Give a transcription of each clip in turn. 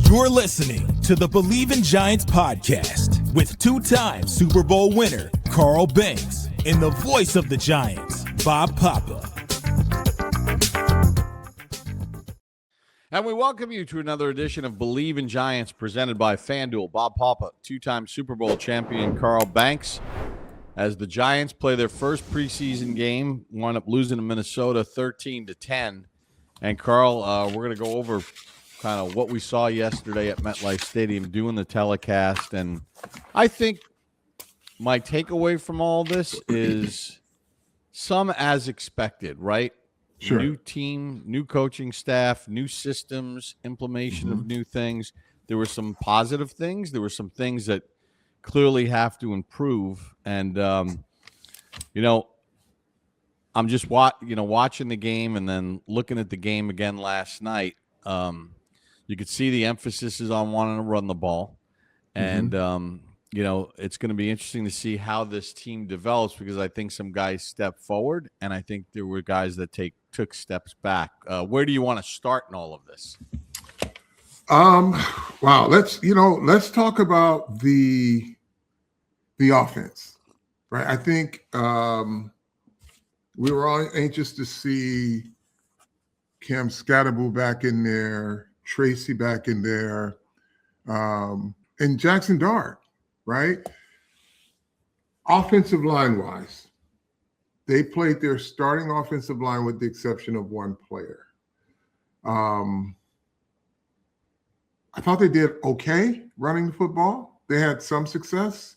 You're listening to the Believe in Giants podcast with two-time Super Bowl winner Carl Banks and the voice of the Giants, Bob Papa. And we welcome you to another edition of Believe in Giants presented by FanDuel. Bob Papa, two-time Super Bowl champion Carl Banks. As the Giants play their first preseason game, wound up losing to Minnesota 13-10. And Carl, we're going to go over kind of what we saw yesterday at MetLife Stadium doing the telecast. And I think my takeaway from all this is some as expected, right? Sure. New team, new coaching staff, new systems, implementation of new things. There were some positive things. There were some things that clearly have to improve. And, I'm just watching the game and then looking at the game again last night. You could see the emphasis is on wanting to run the ball. And, it's going to be interesting to see how this team develops because I think some guys step forward and I think there were guys that took steps back. Where do you want to start in all of this? Wow. Let's talk about the offense, right? I think we were all anxious to see Cam Scatterbull back in there, Tracy back in there, and Jackson Dart, right? Offensive line-wise, they played their starting offensive line with the exception of one player. I thought they did okay running the football. They had some success,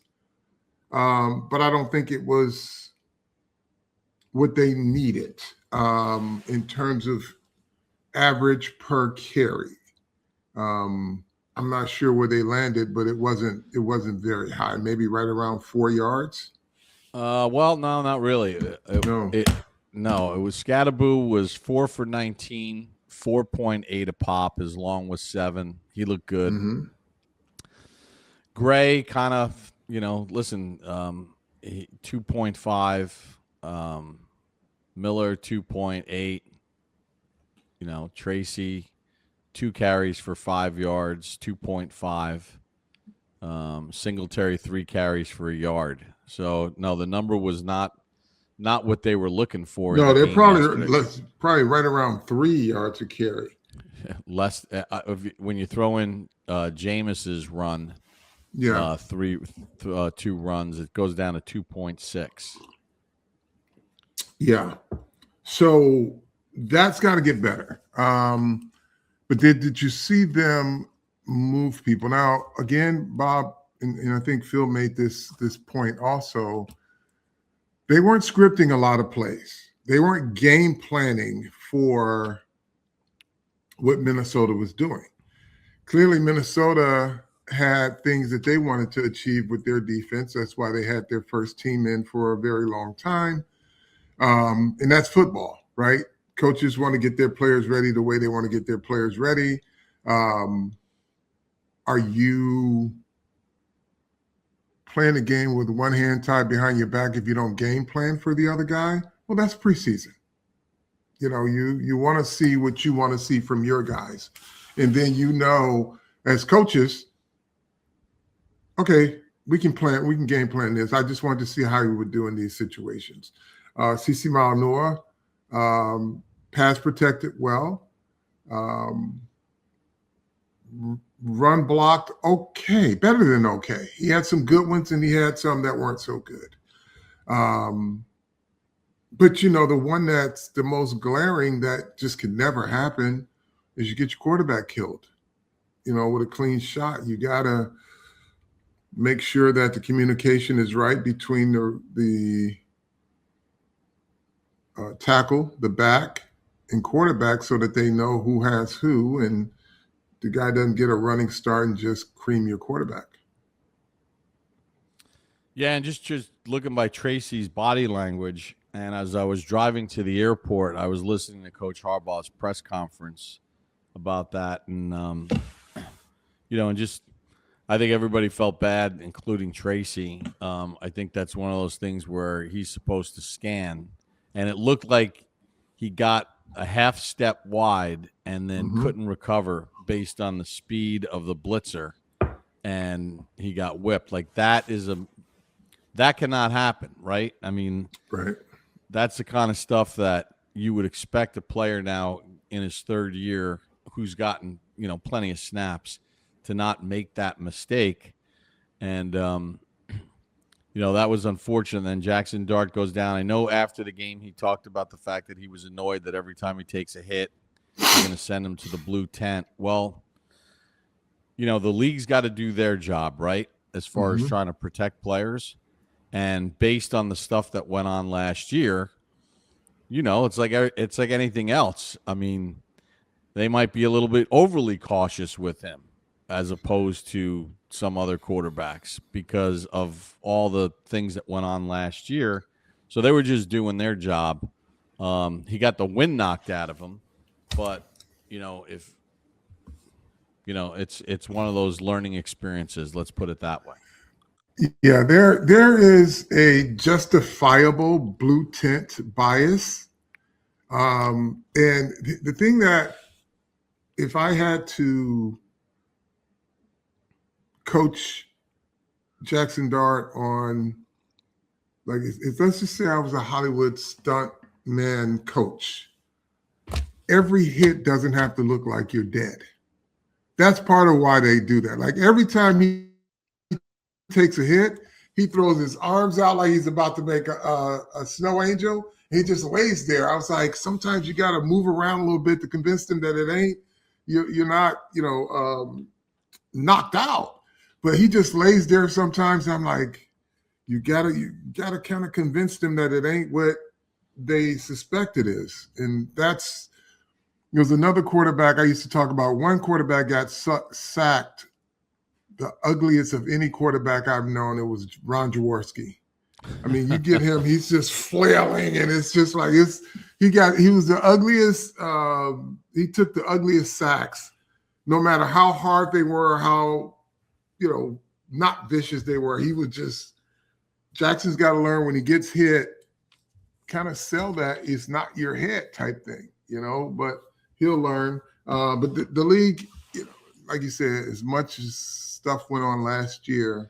but I don't think it was what they needed in terms of average per carry. I'm not sure where they landed, but it wasn't very high. Maybe right around 4 yards. Well, no, not really. It was Scatterbull was 4 for 19, 4.8 a pop. His long was 7. He looked good. Mm-hmm. Gray kind of, 2.5. Miller 2.8. Tracy 2 carries for 5 yards, 2.5. Singletary 3 carries for a yard. So no, the number was not what they were looking for. No, they're probably right around 3 yards a carry. Less when you throw in Jameis's run. Yeah, 2 runs, it goes down to 2.6. Yeah, so that's got to get better. But did you see them move people? Now, again, Bob, and I think Phil made this point also, they weren't scripting a lot of plays. They weren't game planning for what Minnesota was doing. Clearly, Minnesota had things that they wanted to achieve with their defense. That's why they had their first team in for a very long time. And that's football, right? Coaches want to get their players ready the way they want to get their players ready. Are you playing a game with one hand tied behind your back if you don't game plan for the other guy? Well, that's preseason. You want to see what you want to see from your guys. And then as coaches, okay, we can game plan this. I just wanted to see how you would do in these situations. CeCe Malinois, pass protected well. Run blocked okay, better than okay. He had some good ones and he had some that weren't so good. But the one that's the most glaring that just could never happen is you get your quarterback killed. With a clean shot. You gotta make sure that the communication is right between the tackle, the back, and quarterback so that they know who has who and the guy doesn't get a running start and just cream your quarterback. Yeah, and just looking by Tracy's body language, and as I was driving to the airport, I was listening to Coach Harbaugh's press conference about that, and and just I think everybody felt bad, including Tracy. I think that's one of those things where he's supposed to scan, and it looked like he got a half step wide and then couldn't recover based on the speed of the blitzer, and he got whipped. Like that cannot happen, right? I mean, Right. that's the kind of stuff that you would expect a player now in his third year who's gotten, plenty of snaps to not make that mistake. And, that was unfortunate. Then Jackson Dart goes down. I know after the game he talked about the fact that he was annoyed that every time he takes a hit, they're going to send him to the blue tent. Well, the league's got to do their job, right, as far as trying to protect players. And based on the stuff that went on last year, it's like anything else. I mean, they might be a little bit overly cautious with him as opposed to some other quarterbacks because of all the things that went on last year. So they were just doing their job. He got the wind knocked out of him, but it's one of those learning experiences. Let's put it that way. Yeah, there is a justifiable blue tent bias. And the thing that if I had to coach Jackson Dart on, like, let's just say I was a Hollywood stunt man coach, every hit doesn't have to look like you're dead. That's part of why they do that. Like every time he takes a hit, he throws his arms out like he's about to make a snow angel. He just lays there. I was like, sometimes you got to move around a little bit to convince them that it ain't, you're not, knocked out. But he just lays there sometimes. I'm like, you gotta kind of convince them that it ain't what they suspect it is. And there's another quarterback I used to talk about. One quarterback got sacked, the ugliest of any quarterback I've known. It was Ron Jaworski. I mean, you get him, he's just flailing, and it's just like he was the ugliest. He took the ugliest sacks, no matter how hard they were, how not vicious they were. He was just, Jackson's got to learn when he gets hit, kind of sell that it's not your head type thing, but he'll learn. But the league, like you said, as much as stuff went on last year,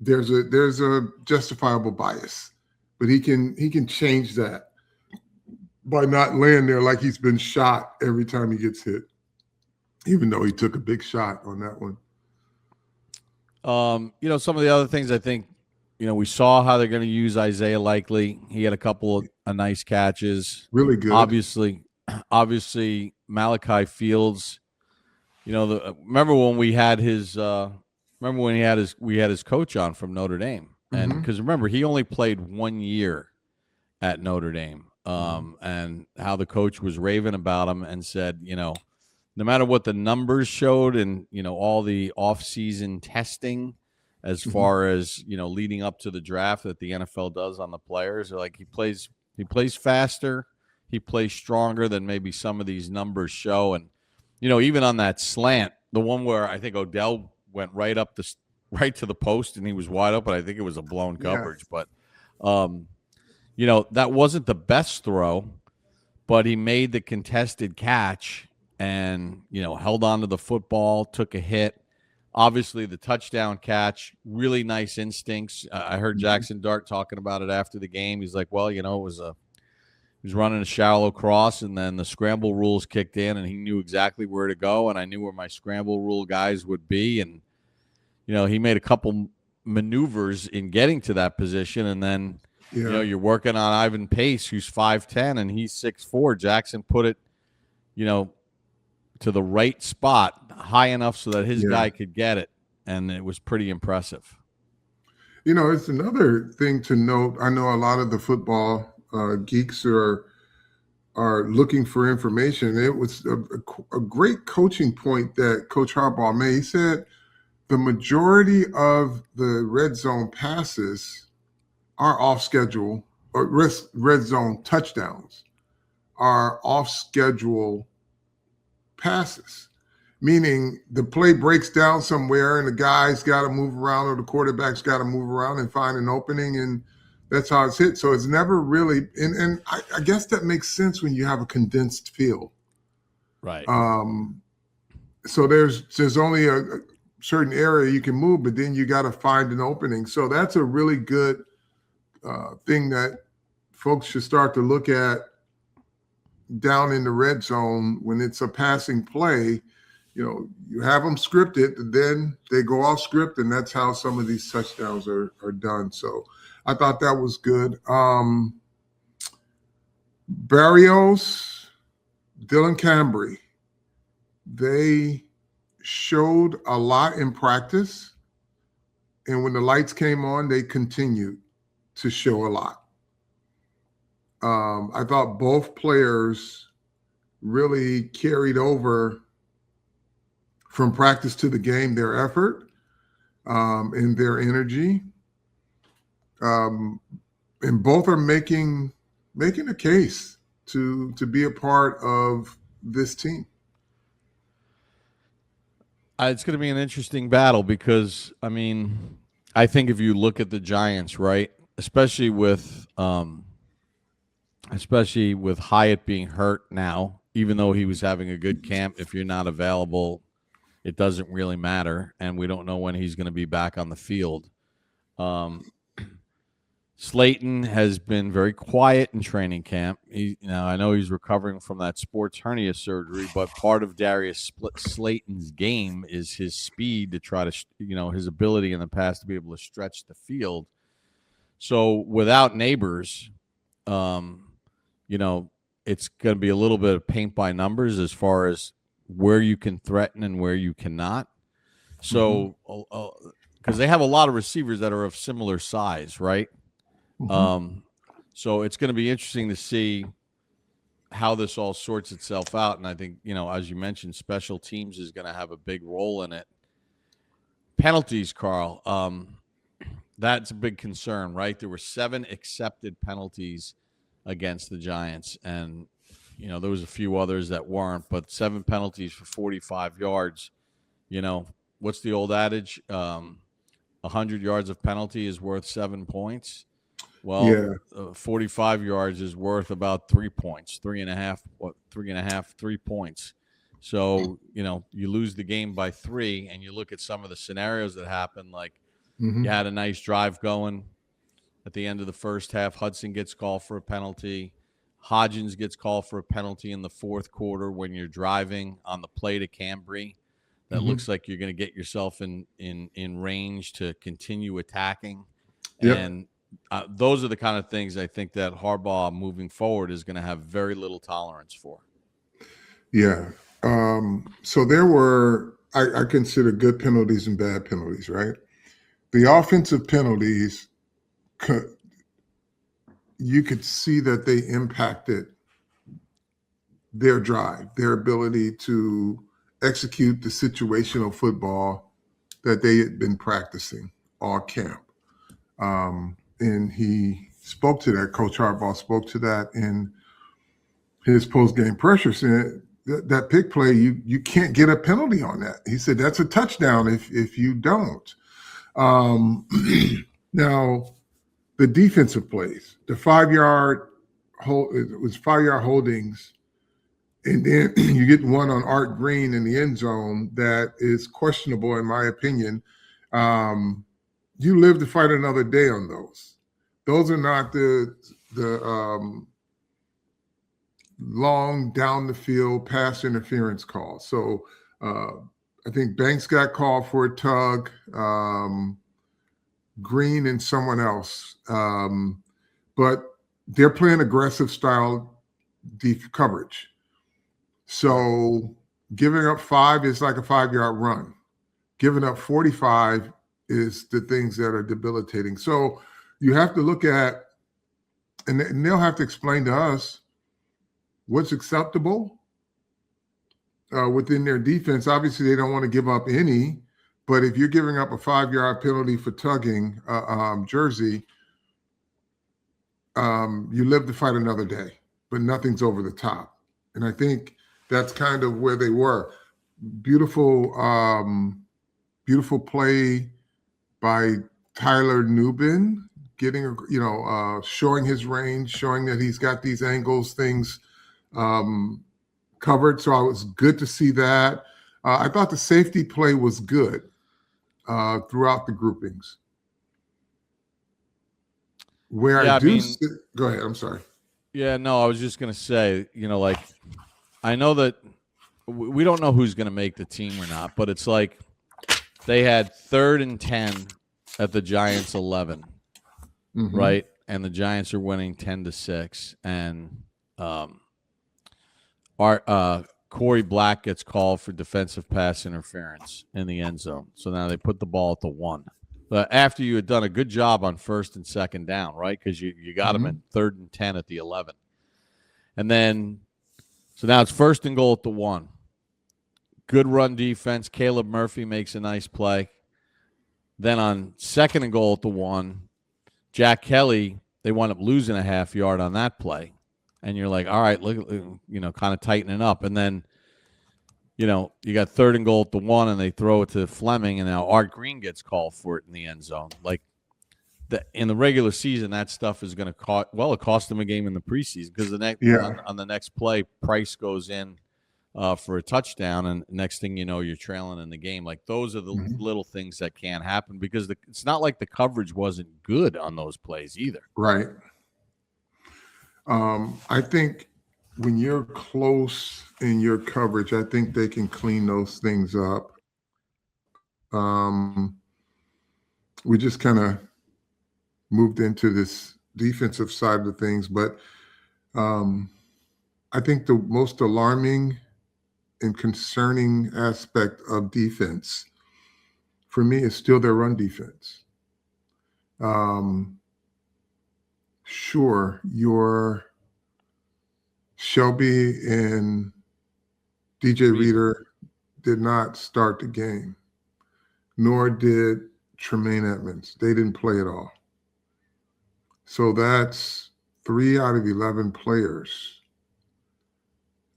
there's a justifiable bias, but he can change that by not laying there like he's been shot every time he gets hit, even though he took a big shot on that one. Some of the other things I think, we saw how they're going to use Isaiah Likely. He had a couple of nice catches. Really good. Obviously Malachi Fields, remember when we had his coach on from Notre Dame. And because remember, he only played 1 year at Notre Dame. And how the coach was raving about him and said, no matter what the numbers showed and, all the off-season testing as far as, leading up to the draft that the NFL does on the players, they're like, he plays faster, he plays stronger than maybe some of these numbers show. And, even on that slant, the one where I think Odell went right to the post and he was wide open, I think it was a blown coverage. Yeah. But, that wasn't the best throw, but he made the contested catch and, held on to the football, took a hit. Obviously, the touchdown catch, really nice instincts. I heard Jackson Dart talking about it after the game. He's like, well, it was he was running a shallow cross, and then the scramble rules kicked in, and he knew exactly where to go, and I knew where my scramble rule guys would be. And, he made a couple maneuvers in getting to that position, and then, you're working on Ivan Pace, who's 5'10", and he's 6'4". Jackson put it, to the right spot, high enough so that his guy could get it, and it was pretty impressive. It's another thing to note. I know a lot of the football geeks are looking for information. It was a great coaching point that Coach Harbaugh made. He said the majority of the red zone passes are off schedule, or red zone touchdowns are off schedule passes, meaning the play breaks down somewhere and the guy's got to move around or the quarterback's got to move around and find an opening, and that's how it's hit. So it's never really, and I guess that makes sense when you have a condensed field. Right. So there's only a certain area you can move, but then you got to find an opening. So that's a really good thing that folks should start to look at down in the red zone when it's a passing play. You have them scripted, then they go off script, and that's how some of these touchdowns are done. So I thought that was good. Barrios, Dylan Cambry, they showed a lot in practice, and when the lights came on, they continued to show a lot. I thought both players really carried over from practice to the game their effort and their energy. And both are making a case to be a part of this team. It's going to be an interesting battle because, I mean, I think if you look at the Giants, right, especially with Hyatt being hurt now, even though he was having a good camp, if you're not available, it doesn't really matter, and we don't know when he's going to be back on the field. Slayton has been very quiet in training camp. I know he's recovering from that sports hernia surgery, but part of Darius Slayton's game is his speed to try to, his ability in the past to be able to stretch the field. So without Neighbors, it's going to be a little bit of paint by numbers as far as where you can threaten and where you cannot. So, because they have a lot of receivers that are of similar size, right? So it's going to be interesting to see how this all sorts itself out. And I think, as you mentioned, special teams is going to have a big role in it. Penalties, Carl, that's a big concern, right? There were 7 accepted penalties against the Giants, and there was a few others that weren't, but 7 penalties for 45 yards. What's the old adage? 100 yards of penalty is worth 7 points. Well, 45 yards is worth about 3 points, 3 points. So, you lose the game by 3, and you look at some of the scenarios that happen, like you had a nice drive going at the end of the first half. Hudson gets called for a penalty. Hodgins gets called for a penalty in the fourth quarter when you're driving on the play to Cambry. That looks like you're going to get yourself in range to continue attacking. Yep. And those are the kind of things I think that Harbaugh moving forward is going to have very little tolerance for. Yeah. So there were, I consider good penalties and bad penalties, right? The offensive penalties, you could see that they impacted their drive, their ability to execute the situational football that they had been practicing all camp. And he spoke to that. Coach Harbaugh spoke to that in his post-game pressure, saying that pick play, you can't get a penalty on that. He said that's a touchdown if you don't. Now, the defensive plays, the 5-yard hold, it was 5-yard holdings, and then you get one on Art Green in the end zone that is questionable, in my opinion. You live to fight another day on those. Those are not the long down the field pass interference calls. So I think Banks got called for a tug, Green and someone else. But they're playing aggressive style deep coverage. So giving up 5 is like a 5-yard run. Giving up 45 is the things that are debilitating. So you have to look at, and they'll have to explain to us what's acceptable within their defense. Obviously, they don't want to give up any, but if you're giving up a 5-yard penalty for tugging jersey, you live to fight another day, but nothing's over the top. And I think that's kind of where they were. Beautiful play by Tyler Nubin, getting, showing his range, showing that he's got these angles, things covered, so I was good to see that. I thought the safety play was good throughout the groupings. Where Yeah, I I do mean, go ahead. I'm sorry. yeah, no, I was just going to say, like, I know that we don't know who's going to make the team or not, but it's like they had 3rd and 10 at the Giants 11, right? And the Giants are winning 10-6, and Corey Black gets called for defensive pass interference in the end zone. So now they put the ball at the 1. But after you had done a good job on 1st and 2nd down, right? Because you got them in 3rd and 10 at the 11. And then, so now it's 1st and goal at the 1. Good run defense. Caleb Murphy makes a nice play. Then on 2nd and goal at the 1, Jack Kelly, they wound up losing a half yard on that play. And you're like, all right, look, kind of tightening up. And then, you got 3rd and goal at the 1, and they throw it to Fleming, and now Art Green gets called for it in the end zone. Like, in the regular season, that stuff is going to cost. Well, it cost them a game in the preseason because on the next play, Price goes in for a touchdown, and next thing you know, you're trailing in the game. Like, those are the little things that can happen because it's not like the coverage wasn't good on those plays either. Right. I think when you're close in your coverage, I think they can clean those things up. We just kind of moved into this defensive side of the things, but I think the most alarming and concerning aspect of defense for me is still their run defense. Sure, your Shelby and DJ Reader did not start the game, nor did Tremaine Edmonds. They didn't play at all. So that's 3 out of 11 players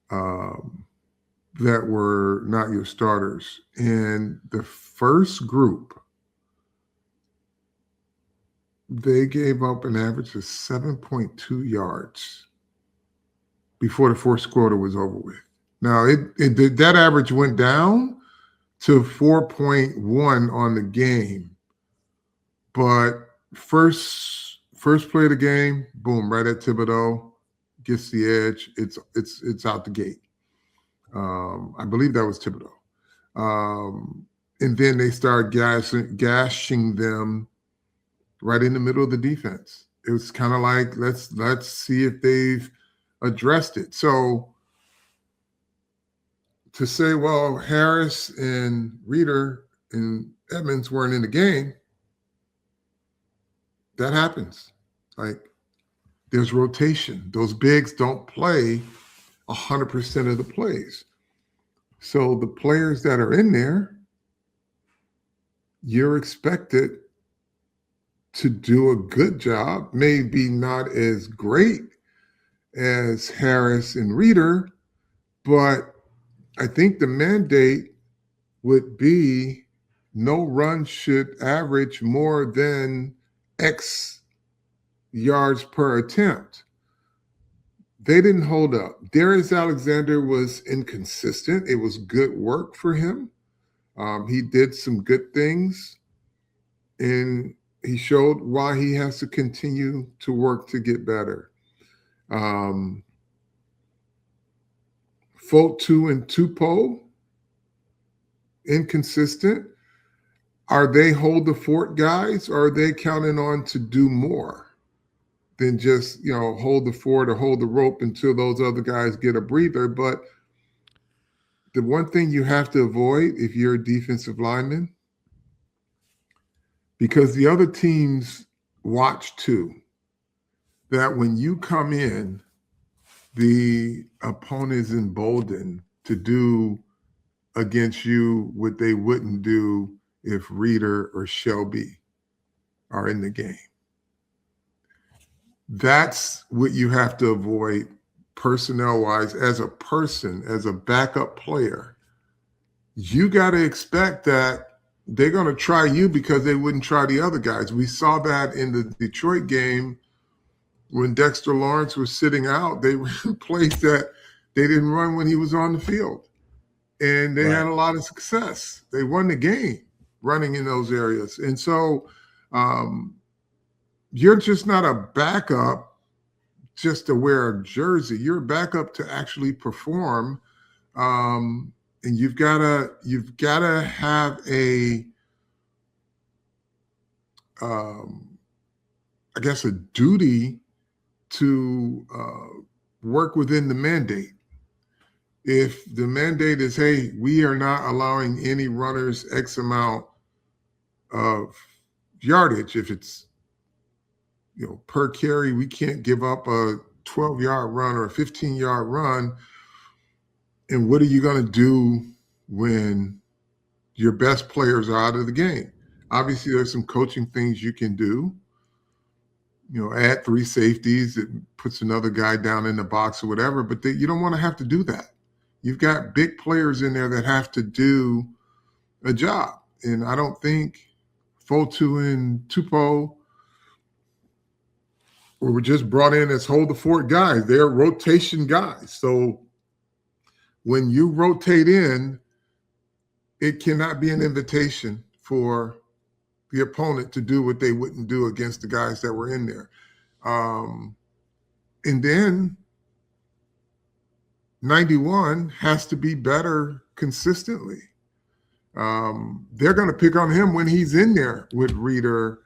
that were not your starters. And the first group, they gave up an average of 7.2 yards before the fourth quarter was over with. Now, that average went down to 4.1 on the game, but first play of the game, boom, right at Thibodeau, gets the edge. It's out the gate. I believe that was Thibodeau. And then they start gashing them right in the middle of the defense. It was kind of like, let's see if they've addressed it. So to say, well, Harris and Reader and Edmonds weren't in the game, that happens. Like, there's rotation. Those bigs don't play 100% of the plays. So the players that are in there, you're expected to do a good job, maybe not as great as Harris and Reader, but I think the mandate would be no run should average more than X yards per attempt. They didn't hold up. Darius Alexander was inconsistent. It was good work for him. He did some good things, and he showed why he has to continue to work to get better. Fotu and Tupou, inconsistent. Are they hold the fort guys, or are they counting on to do more than just, hold the fort or hold the rope until those other guys get a breather? But the one thing you have to avoid if you're a defensive lineman, because the other teams watch too, that when you come in, the opponent is emboldened to do against you what they wouldn't do if Reader or Shelby are in the game. That's what you have to avoid personnel-wise. As a person, as a backup player, you got to expect that they're going to try you because they wouldn't try the other guys. We saw that in the Detroit game when Dexter Lawrence was sitting out. They were in place that they didn't run when he was on the field. And they had a lot of success. They won the game running in those areas. And so you're just not a backup just to wear a jersey. You're a backup to actually perform. And you've gotta have a I guess a duty to work within the mandate. If the mandate is, hey, we are not allowing any runners X amount of yardage, if it's, per carry, we can't give up a 12-yard run or a 15-yard run. And what are you going to do when your best players are out of the game? Obviously, there's some coaching things you can do. Add 3 safeties, it puts another guy down in the box or whatever, but you don't want to have to do that. You've got big players in there that have to do a job. And I don't think Fotu and Tupou were just brought in as hold the fort guys. They're rotation guys. So when you rotate in, it cannot be an invitation for the opponent to do what they wouldn't do against the guys that were in there. And then 91 has to be better consistently. They're going to pick on him when he's in there with Reeder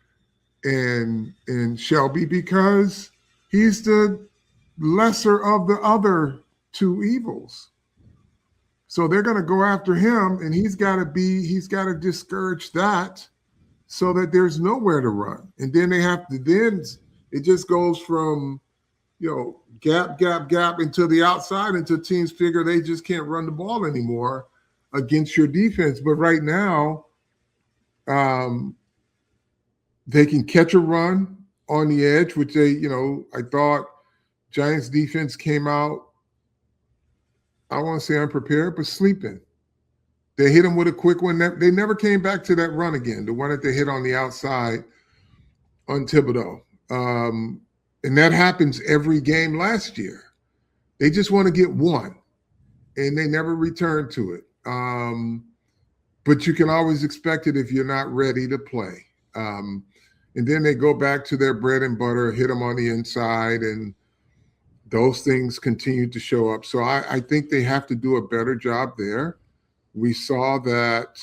and Shelby because he's the lesser of the other 2 evils. So they're going to go after him, and he's got to discourage that so that there's nowhere to run. And then it just goes from, gap into the outside until teams figure they just can't run the ball anymore against your defense. But right now, they can catch a run on the edge, which I thought Giants defense came out, I want to say unprepared, but sleeping. They hit them with a quick one. They never came back to that run again, the one that they hit on the outside on Thibodeau. And that happens every game last year. They just want to get one, and they never return to it. But you can always expect it if you're not ready to play. And then they go back to their bread and butter, hit them on the inside, and those things continue to show up. So I think they have to do a better job there. We saw that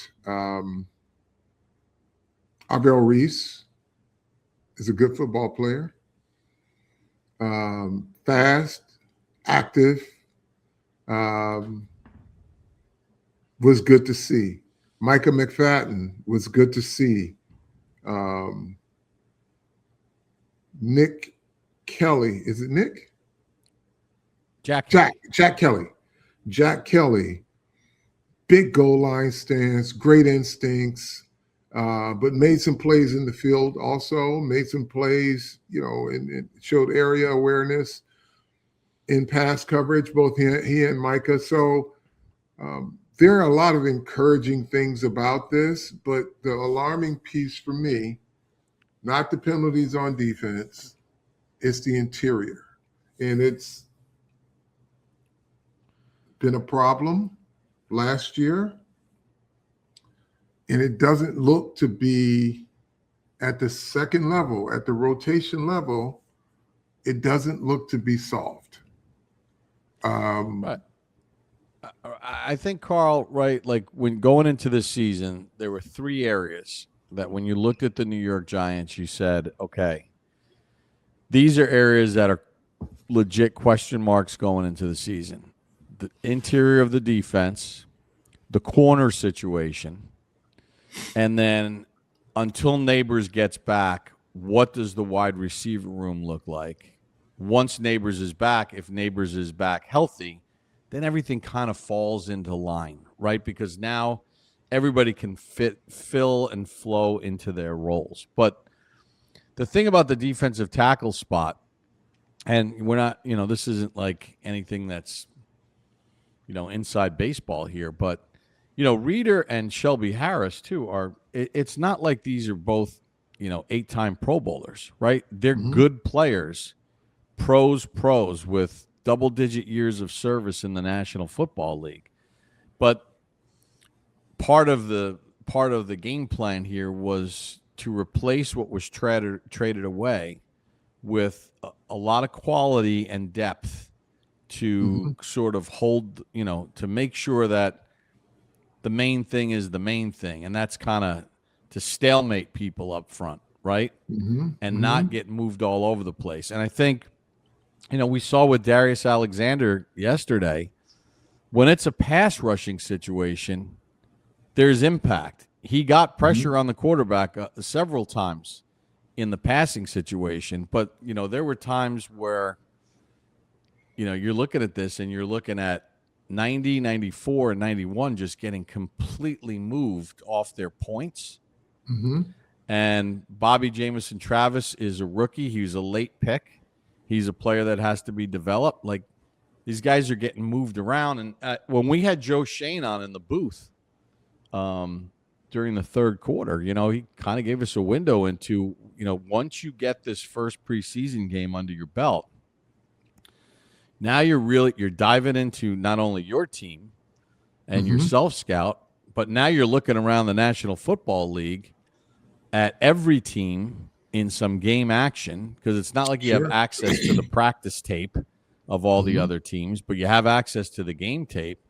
Abel Reese is a good football player. Fast, active, was good to see. Micah McFadden was good to see. Nick Kelly, is it Nick? Jack Kelly. Jack Kelly, big goal line stance, great instincts, but made some plays in the field also, made some plays, and showed area awareness in pass coverage, both he and Micah. So there are a lot of encouraging things about this, but the alarming piece for me, not the penalties on defense, it's the interior. And it's been a problem last year, and it doesn't look to be at the second level, at the rotation level, it doesn't look to be solved. But I think, Carl, right, like when going into this season, there were 3 areas that when you looked at the New York Giants, you said, okay, these are areas that are legit question marks going into the season. The interior of the defense, the corner situation, and then until Neighbors gets back, what does the wide receiver room look like? Once Neighbors is back, if Neighbors is back healthy, then everything kind of falls into line, right? Because now everybody can fill and flow into their roles. But the thing about the defensive tackle spot, and we're not, this isn't like anything that's, inside baseball here, but, Reeder and Shelby Harris, too, it's not like these are both, 8-time Pro Bowlers, right? They're good players, pros with double-digit years of service in the National Football League. But part of the game plan here was to replace what was traded away with a lot of quality and depth to sort of hold, to make sure that the main thing is the main thing, and that's kind of to stalemate people up front, right? And not get moved all over the place. And I think, we saw with Darius Alexander yesterday, when it's a pass rushing situation, there's impact. He got pressure on the quarterback several times in the passing situation, but, there were times where, you're looking at this and you're looking at 90, 94, and 91 just getting completely moved off their points. And Bobby Jamison Travis is a rookie. He was a late pick. He's a player that has to be developed. Like, these guys are getting moved around. And when we had Joe Shane on in the booth during the third quarter, he kind of gave us a window into, once you get this first preseason game under your belt, now you're diving into not only your team and your self-scout, but now you're looking around the National Football League at every team in some game action, because it's not like you have access to the practice tape of all the other teams, but you have access to the game tape.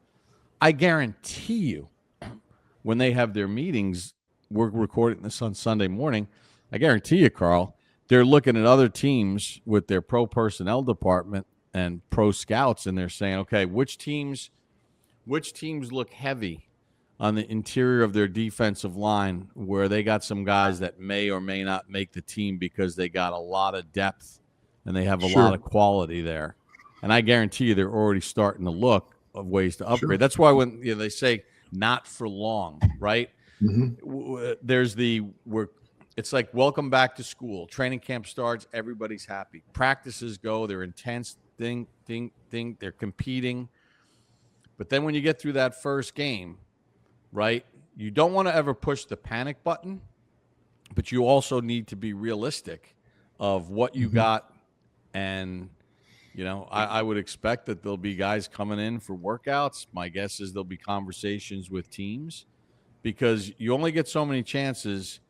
I guarantee you, when they have their meetings, we're recording this on Sunday morning, I guarantee you, Carl, they're looking at other teams with their pro personnel department and pro scouts, and they're saying, okay, which teams look heavy on the interior of their defensive line, where they got some guys that may or may not make the team because they got a lot of depth and they have a lot of quality there. And I guarantee you they're already starting to look of ways to upgrade. That's why when they say not for long, right? There's it's like welcome back to school. Training camp starts, everybody's happy. Practices go, they're intense, they're competing. But then when you get through that first game, right, you don't want to ever push the panic button, but you also need to be realistic of what you got. And, I would expect that there'll be guys coming in for workouts. My guess is there'll be conversations with teams, because you only get so many chances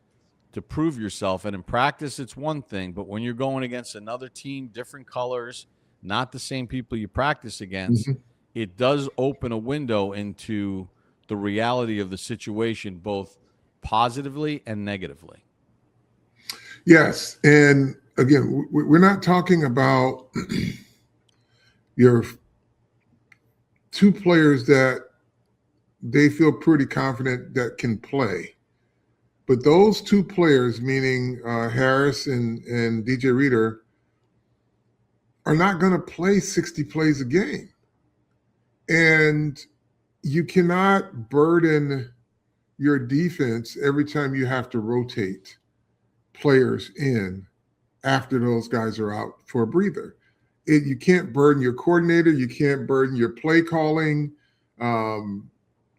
to prove yourself. And in practice, it's one thing, but when you're going against another team, different colors, not the same people you practice against, it does open a window into the reality of the situation, both positively and negatively. Yes. And again, we're not talking about your two players that they feel pretty confident that can play. But those two players, meaning Harris and DJ Reader, are not going to play 60 plays a game. And you cannot burden your defense every time you have to rotate players in after those guys are out for a breather. You can't burden your coordinator. You can't burden your play calling to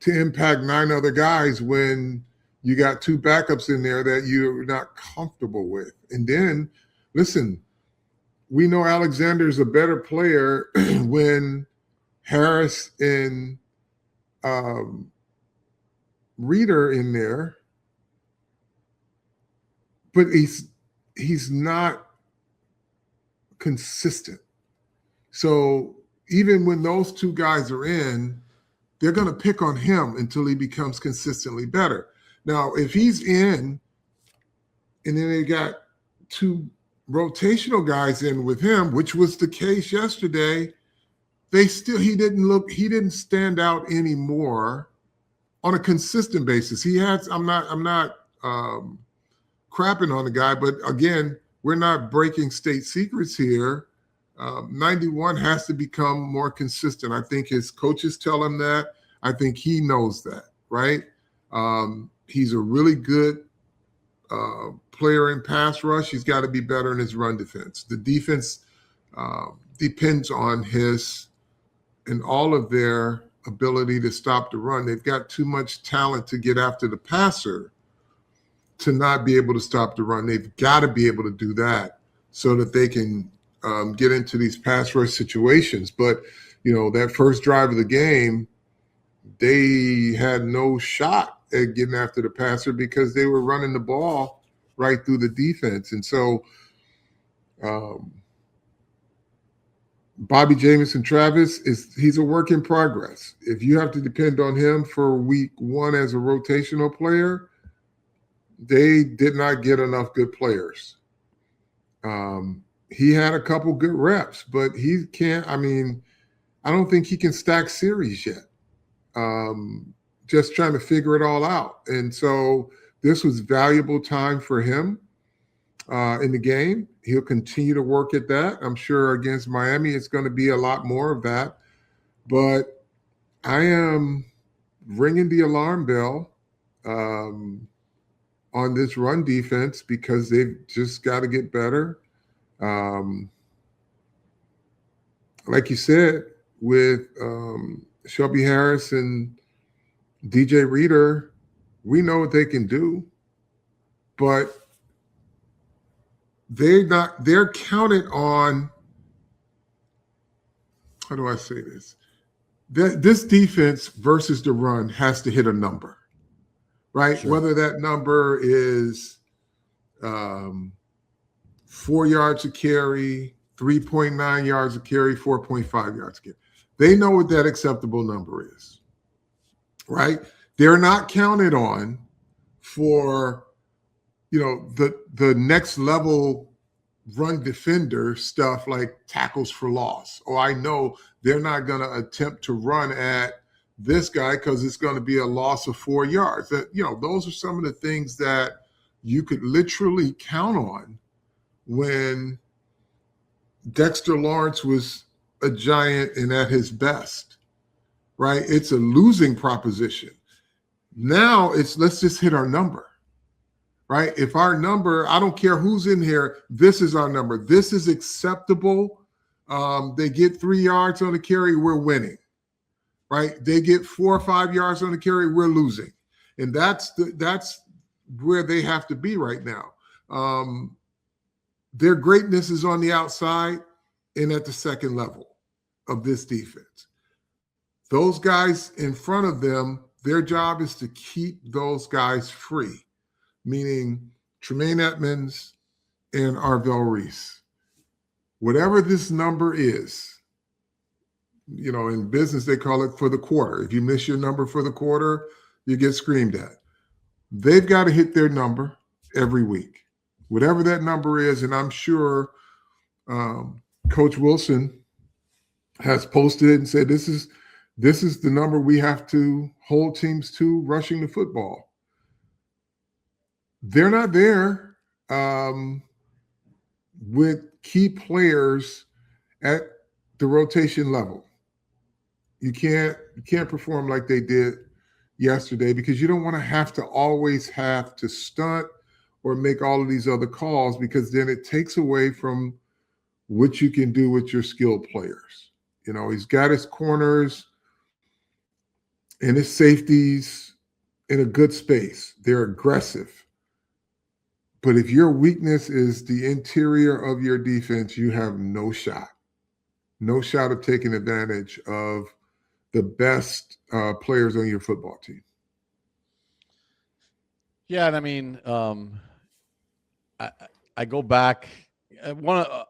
impact 9 other guys when you got 2 backups in there that you're not comfortable with. And then, listen, we know Alexander's a better player when Harris and Reader in there, but he's not consistent. So even when those 2 guys are in, they're going to pick on him until he becomes consistently better. Now, if he's in and then they got 2 rotational guys in with him, which was the case yesterday, he didn't stand out anymore on a consistent basis. I'm not crapping on the guy, but again, we're not breaking state secrets here. 91 has to become more consistent. I think his coaches tell him that. I think he knows that, right? He's a really good player in pass rush. He's got to be better in his run defense. The defense depends on his and all of their ability to stop the run. They've got too much talent to get after the passer to not be able to stop the run. They've got to be able to do that so that they can get into these pass rush situations. But, that first drive of the game, they had no shot at getting after the passer because they were running the ball right through the defense. And so Bobby Jamison Travis, he's a work in progress. If you have to depend on him for week one as a rotational player, they did not get enough good players. He had a couple good reps, but he can't. I don't think he can stack series yet. Just trying to figure it all out. And so this was valuable time for him in the game. He'll continue to work at that. I'm sure against Miami, it's going to be a lot more of that. But I am ringing the alarm bell on this run defense because they've just got to get better. Like you said, with Shelby Harris and DJ Reader, we know what they can do, but they're counted on, how do I say this? This defense versus the run has to hit a number, right? Sure. Whether that number is 4 yards a carry, 3.9 yards a carry, 4.5 yards a carry. They know what that acceptable number is, right? They're not counted on for, the next level run defender stuff like tackles for loss. Or I know they're not going to attempt to run at this guy because it's going to be a loss of 4 yards. Those are some of the things that you could literally count on when Dexter Lawrence was a giant and at his best, right? It's a losing proposition. Now let's just hit our number, right? If our number, I don't care who's in here, this is our number. This is acceptable. They get 3 yards on the carry, we're winning, right? They get 4 or 5 yards on the carry, we're losing. And that's where they have to be right now. Their greatness is on the outside and at the second level of this defense. Those guys in front of them, their job is to keep those guys free, meaning Tremaine Edmonds and Arvell Reese. Whatever this number is, in business, they call it for the quarter. If you miss your number for the quarter, you get screamed at. They've got to hit their number every week, whatever that number is. And I'm sure Coach Wilson has posted it and said, this is the number we have to hold teams to rushing the football. They're not there with key players at the rotation level. You can't perform like they did yesterday because you don't want to always have to stunt or make all of these other calls because then it takes away from what you can do with your skilled players. He's got his corners and his safeties in a good space. They're aggressive. But if your weakness is the interior of your defense, you have no shot. No shot of taking advantage of the best players on your football team. Yeah, and I go back.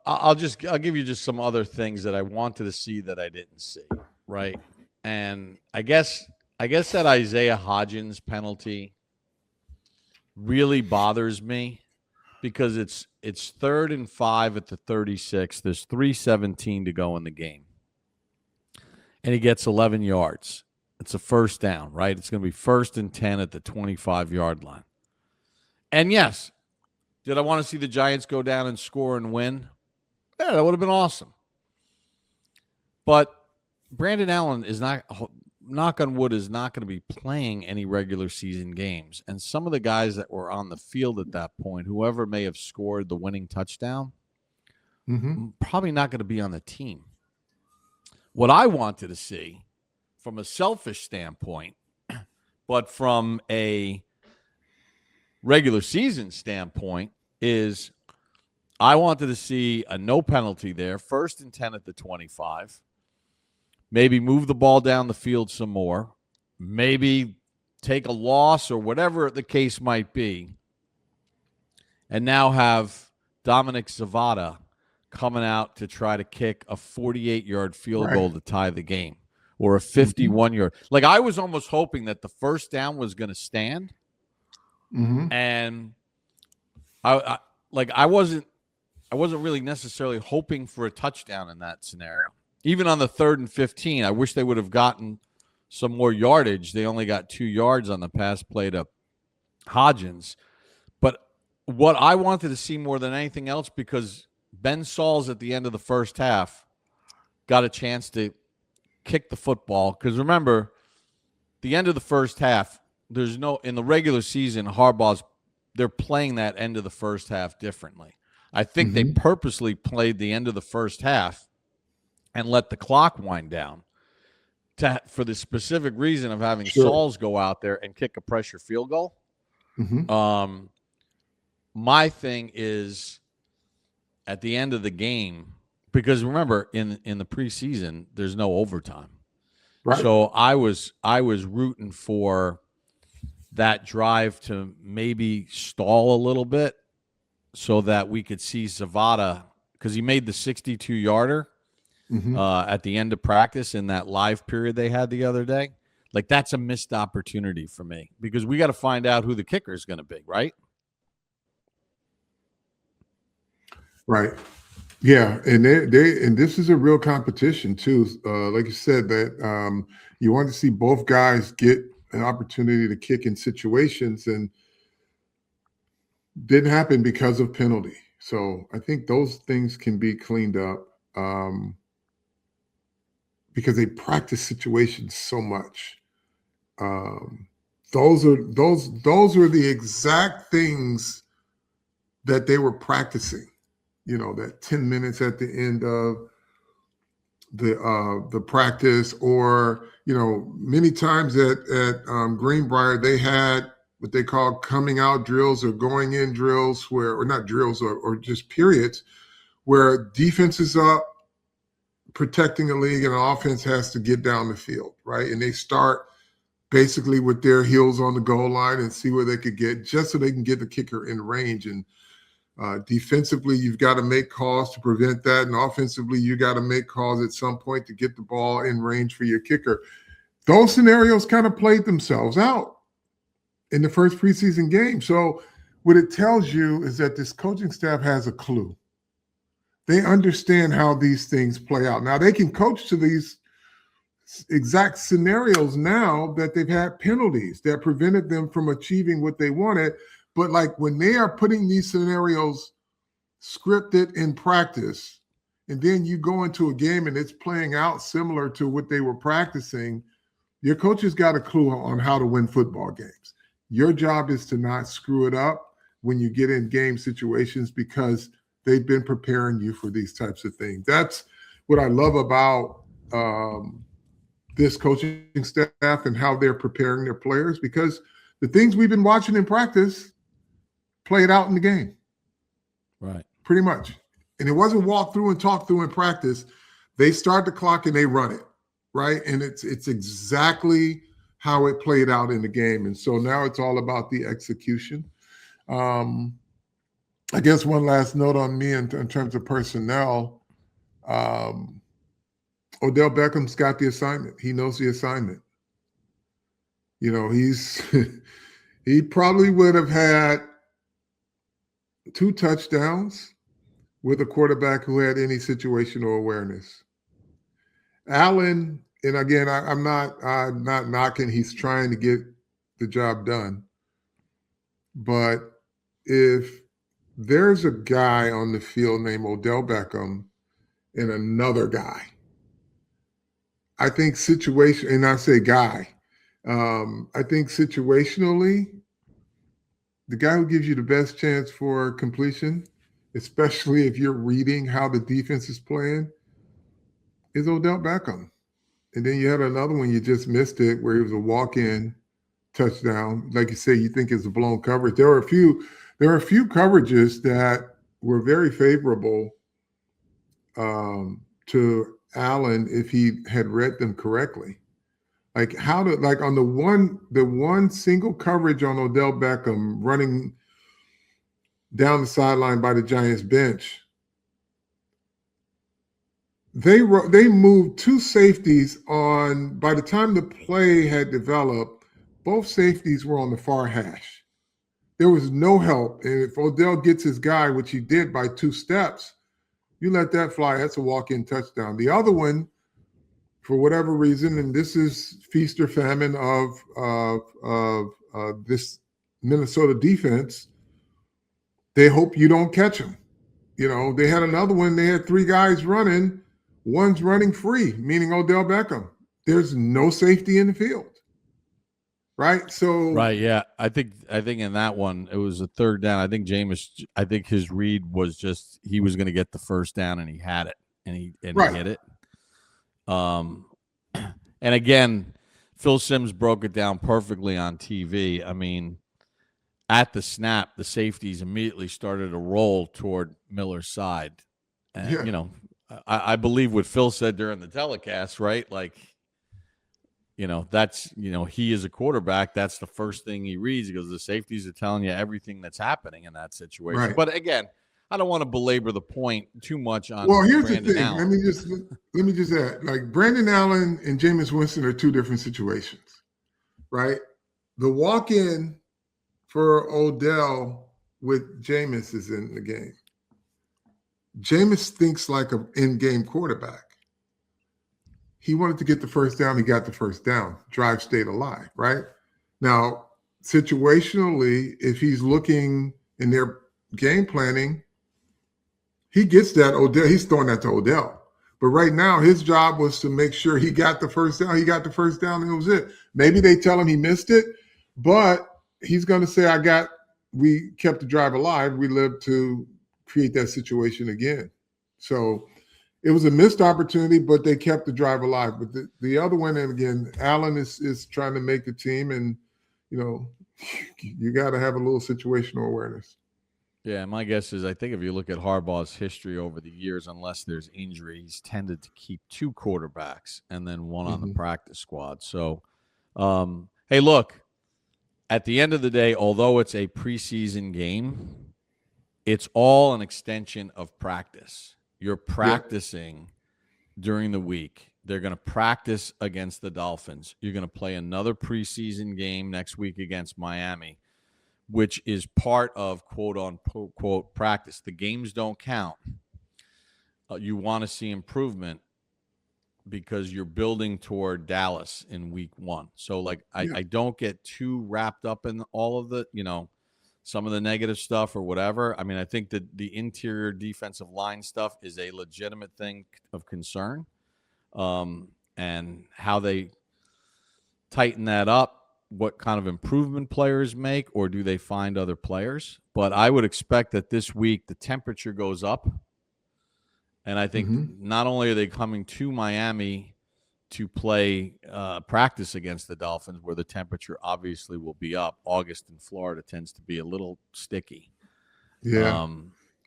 I'll give you just some other things that I wanted to see that I didn't see, right? And I guess that Isaiah Hodgins penalty really bothers me because it's 3rd and 5 at the 36. There's 3:17 to go in the game. And he gets 11 yards. It's a first down, right? It's going to be 1st and 10 at the 25-yard line. And yes, did I want to see the Giants go down and score and win? Yeah, that would have been awesome. But Brandon Allen is not, knock on wood, is not going to be playing any regular season games. And some of the guys that were on the field at that point, whoever may have scored the winning touchdown, probably not going to be on the team. What I wanted to see from a selfish standpoint, but from a regular season standpoint, is I wanted to see a no penalty there, 1st and 10 at the 25. Maybe move the ball down the field some more. Maybe take a loss or whatever the case might be. And now have Dominic Zavada coming out to try to kick a 48-yard field goal to tie the game, or a 51-yard. Like, I was almost hoping that the first down was going to stand. And I wasn't really necessarily hoping for a touchdown in that scenario. Even on the 3rd and 15, I wish they would have gotten some more yardage. They only got 2 yards on the pass play to Hodgins. But what I wanted to see more than anything else, because Ben Sauls at the end of the first half got a chance to kick the football. Because remember, the end of the first half, in the regular season, they're playing that end of the first half differently. I think they purposely played the end of the first half and let the clock wind down for the specific reason of having Sauls go out there and kick a pressure field goal. My thing is, at the end of the game, because remember, in the preseason, there's no overtime. Right. So I was rooting for that drive to maybe stall a little bit so that we could see Zavada, because he made the 62-yarder at the end of practice in that live period they had the other day. Like, that's a missed opportunity for me, because we got to find out who the kicker is going to be, right? Right. Yeah, and and this is a real competition too. Like you said, that you want to see both guys get an opportunity to kick in situations, and didn't happen because of penalty. So I think those things can be cleaned up because they practice situations so much. Those are the exact things that they were practicing. You know, that 10 minutes at the end of the practice, or, you know, many times at Greenbrier, they had what they call coming out drills or going in drills, or not drills, or just periods, where defense is up protecting the league and the offense has to get down the field, right? And they start basically with their heels on the goal line and see where they could get, just so they can get the kicker in range. And defensively, you've got to make calls to prevent that. And offensively, you got to make calls at some point to get the ball in range for your kicker. Those scenarios kind of played themselves out in the first preseason game. So what it tells you is that this coaching staff has a clue. They understand how these things play out. Now, they can coach to these exact scenarios now that they've had penalties that prevented them from achieving what they wanted. But like, when they are putting these scenarios scripted in practice, and then you go into a game and it's playing out similar to what they were practicing, your coach has got a clue on how to win football games. Your job is to not screw it up when you get in game situations, because they've been preparing you for these types of things. That's what I love about this coaching staff and how they're preparing their players, because the things we've been watching in practice played out in the game. Right. Pretty much. And it wasn't walk through and talk through in practice. They start the clock and they run it, right? And it's exactly how it played out in the game. And so now it's all about the execution. I guess one last note on me in terms of personnel. Odell Beckham's got the assignment. He knows the assignment. You know, he probably would have had 2 touchdowns with a quarterback who had any situational awareness. Allen, and again, I'm not knocking. He's trying to get the job done. But if there's a guy on the field named Odell Beckham and another guy, I think and I say guy, I think situationally, the guy who gives you the best chance for completion, especially if you're reading how the defense is playing, is Odell Beckham. And then you had another one, you just missed it, where it was a walk-in touchdown. Like you say, you think it's a blown coverage. There are a few coverages that were very favorable to Allen if he had read them correctly. Like on the one single coverage on Odell Beckham running down the sideline by the Giants bench, they moved two safeties on. By the time the play had developed, both safeties were on the far hash. There was no help, and if Odell gets his guy, which he did by 2 steps, you let that fly. That's a walk-in touchdown. The other one, for whatever reason, and this is feast or famine of this Minnesota defense, they hope you don't catch them. You know, they had another one. They had 3 guys running. One's running free, meaning Odell Beckham. There's no safety in the field. Right. So right, yeah. I think in that one it was a 3rd down. I think his read was just he was going to get the first down and he had it and he hit it. And again, Phil Simms broke it down perfectly on TV. I mean, at the snap, the safeties immediately started to roll toward Miller's side. And you know, I believe what Phil said during the telecast, right? Like, you know, that's, you know, he is a quarterback. That's the first thing he reads. He goes, the safeties are telling you everything that's happening in that situation. Right. But again, I don't want to belabor the point too much on. Well, here's Brandon the thing. Allen. Let me just add, like, Brandon Allen and Jameis Winston are 2 different situations, right? The walk-in for Odell with Jameis is in the game. Jameis thinks like an in-game quarterback. He wanted to get the first down. He got the first down. Drive stayed alive, right? Now, situationally, if he's looking in their game planning, he gets that Odell. He's throwing that to Odell. But right now, his job was to make sure he got the first down. He got the first down, and it was it. Maybe they tell him he missed it, but he's going to say, we kept the drive alive. We lived to create that situation again. So it was a missed opportunity, but they kept the drive alive. But the other one, and again, Allen is trying to make the team, and, you know, you got to have a little situational awareness. Yeah, my guess is I think if you look at Harbaugh's history over the years, unless there's injury, he's tended to keep 2 quarterbacks and then one on the practice squad. So, hey, look, at the end of the day, although it's a preseason game, it's all an extension of practice. You're practicing during the week. They're going to practice against the Dolphins. You're going to play another preseason game next week against Miami, which is part of quote-unquote practice. The games don't count. You want to see improvement because you're building toward Dallas in week 1. So, like, I don't get too wrapped up in all of the, you know, some of the negative stuff or whatever. I mean, I think that the interior defensive line stuff is a legitimate thing of concern. And how they tighten that up, what kind of improvement players make, or do they find other players? But I would expect that this week the temperature goes up. And I think not only are they coming to Miami to play practice against the Dolphins, where the temperature obviously will be up. August in Florida tends to be a little sticky. Yeah.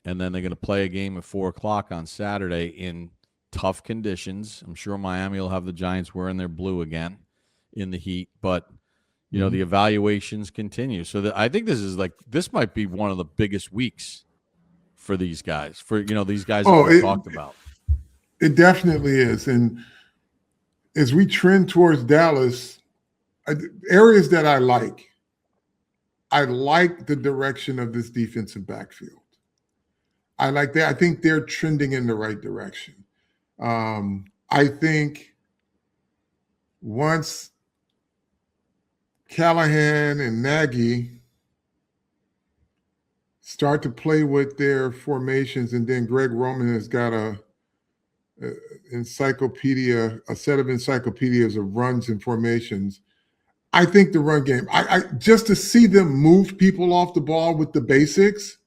And then they're going to play a game at 4:00 on Saturday in tough conditions. I'm sure Miami will have the Giants wearing their blue again in the heat, but you know, the evaluations continue. So I think this might be one of the biggest weeks for these guys, these guys that we talked about. It definitely is. And as we trend towards Dallas, areas that I like the direction of this defensive backfield. I like that. I think they're trending in the right direction. I think once Callahan and Nagy start to play with their formations, and then Greg Roman has got a set of encyclopedias of runs and formations. I think the run game, I just to see them move people off the ball with the basics,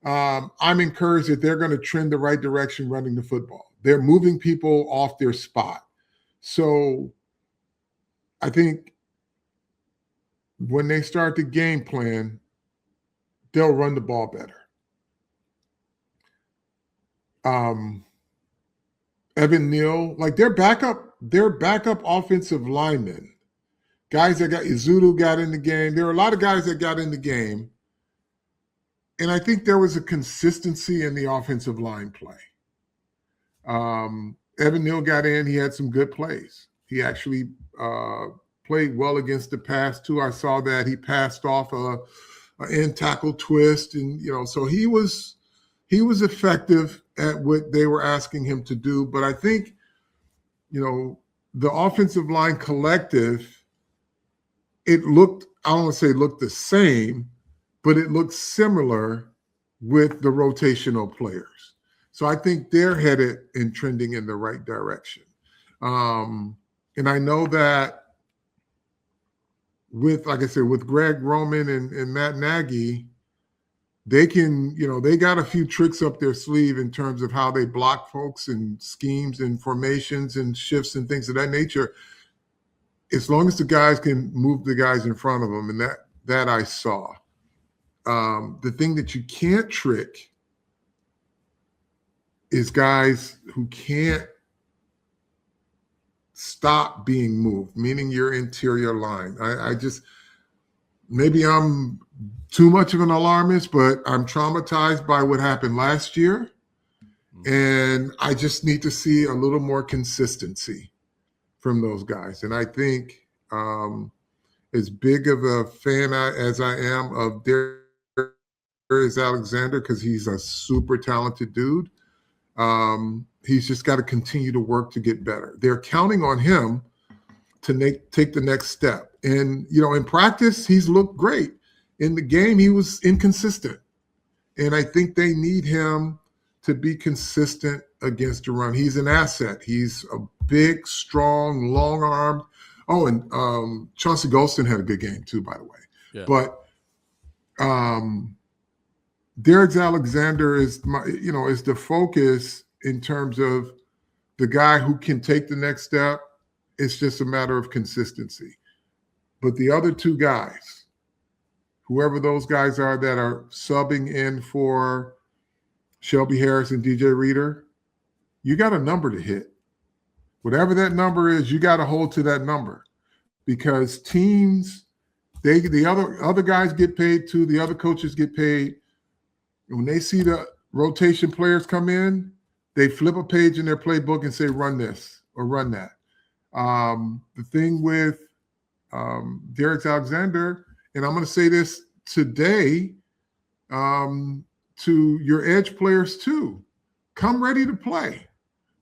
I'm encouraged that they're going to trend the right direction running the football. They're moving people off their spot. So I think when they start the game plan, they'll run the ball better. Evan Neal, like their backup offensive linemen, guys that got Izudu got in the game. There were a lot of guys that got in the game. And I think there was a consistency in the offensive line play. Evan Neal got in. He had some good plays. He actually played well against the pass, too. I saw that. He passed off a end tackle twist. And, so he was effective at what they were asking him to do. But I think, the offensive line collective, it looked, I don't want to say it looked the same, but it looks similar with the rotational players. So I think they're headed and trending in the right direction. And I know that with, like I said, with Greg Roman and Matt Nagy, they can, they got a few tricks up their sleeve in terms of how they block folks and schemes and formations and shifts and things of that nature. As long as the guys can move the guys in front of them, and that I saw. The thing that you can't trick is guys who can't stop being moved, meaning your interior line. I just, maybe I'm too much of an alarmist, but I'm traumatized by what happened last year. And I just need to see a little more consistency from those guys. And I think as big of a fan as I am of Darius Alexander, because he's a super talented dude, he's just got to continue to work to get better. They're counting on him to take the next step. And, in practice, he's looked great. In the game, he was inconsistent. And I think they need him to be consistent against the run. He's an asset. He's a big, strong, long-armed. Oh, and Chauncey Golston had a good game too, by the way. Yeah. But Darius Alexander is is the focus in terms of the guy who can take the next step. It's just a matter of consistency. But the other two guys, whoever those guys are that are subbing in for Shelby Harris and DJ Reader, you got a number to hit. Whatever that number is, you got to hold to that number, because teams, the other guys get paid too. The other coaches get paid. And when they see the rotation players come in, they flip a page in their playbook and say, run this or run that. The thing with Darius Alexander, and I'm going to say this today to your edge players too, come ready to play,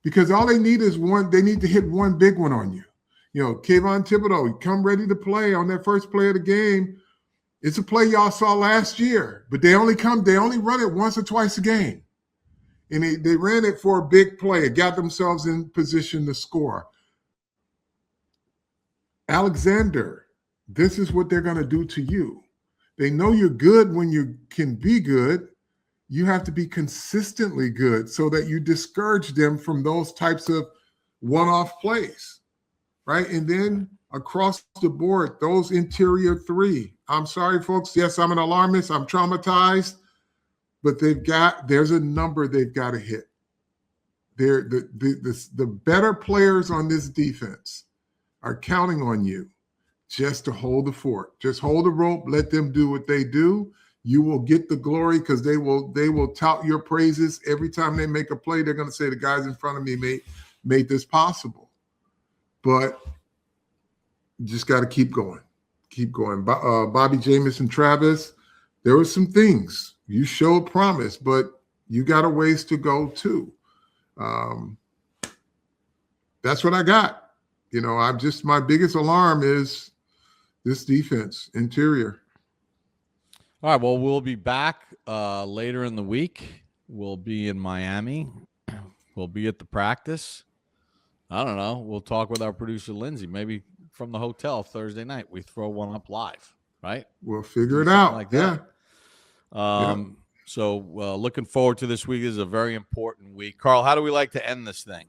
because all they need is one. They need to hit one big one on you. Kayvon Thibodeau, come ready to play on that first play of the game. It's a play y'all saw last year, but they only run it once or twice a game. And they ran it for a big play. It got themselves in position to score. Alexander, this is what they're going to do to you. They know you're good when you can be good. You have to be consistently good so that you discourage them from those types of one-off plays, right? And then across the board, those interior three. I'm sorry, folks. Yes, I'm an alarmist. I'm traumatized. But there's a number they've got to hit. The better players on this defense are counting on you just to hold the fort. Just hold the rope. Let them do what they do. You will get the glory, because they will tout your praises every time they make a play. They're going to say the guys in front of me made this possible. But you just got to keep going. Keep going. Bobby Jamison, Travis, there were some things. You showed promise, but you got a ways to go too. That's what I got. My biggest alarm is this defense, interior. All right, well, we'll be back later in the week. We'll be in Miami. We'll be at the practice. I don't know. We'll talk with our producer, Lindsay, maybe from the hotel Thursday night. We throw one up live, right? We'll figure it out. Like that. So looking forward to this week. This is a very important week. Carl, how do we like to end this thing?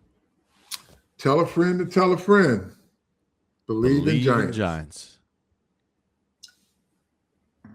Tell a friend to tell a friend. Believe in Giants.